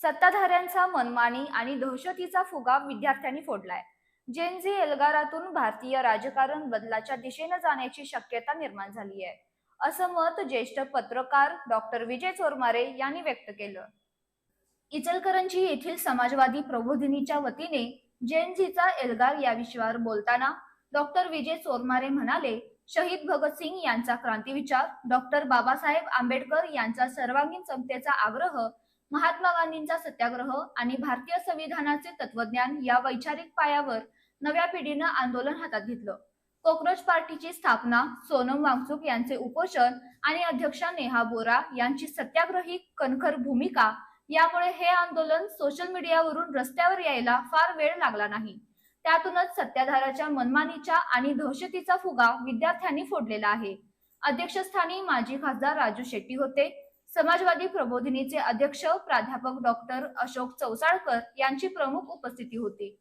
सत्ताधाऱ्यांचा मनमानी आणि दहशतीचा फुगा विद्यार्थ्यांनी फोडलाय. जेन झी एल्गारातून भारतीय राजकारण बदलाच्या दिशेने जाण्याची शक्यता निर्माण झाली आहे, असं मत ज्येष्ठ पत्रकार डॉक्टर विजय चोरमारे यांनी व्यक्त केलं. इचलकरंजी येथील समाजवादी प्रबोधिनीच्या वतीने जेन झीचा एल्गार या विषयावर बोलताना डॉक्टर विजय चोरमारे म्हणाले, शहीद भगतसिंग यांचा क्रांतिविचार, डॉक्टर बाबासाहेब आंबेडकर यांचा सर्वांगीण समतेचा आग्रह, महात्मा गांधींचा सत्याग्रह आणि भारतीय संविधानाचे तत्वज्ञान या वैचारिक पायावर नव्या पिढीनं आंदोलन हातात घेतलं. कॉक्रोच पार्टीची स्थापना, सोनम वांगचुक यांचे उपोषण आणि अध्यक्षा नेहा बोरा यांची सत्याग्रही कणखर भूमिका यामुळे हे आंदोलन सोशल मीडियावरून रस्त्यावर यायला फार वेळ लागला नाही. त्यातूनच सत्ताधाऱ्याच्या मनमानीचा आणि दहशतीचा फुगा विद्यार्थ्यांनी फोडलेला आहे. अध्यक्षस्थानी माजी खासदार राजू शेट्टी होते. समाजवादी प्रबोधिनीचे अध्यक्ष प्राध्यापक डॉक्टर अशोक चौसाळकर यांची प्रमुख उपस्थिती होती.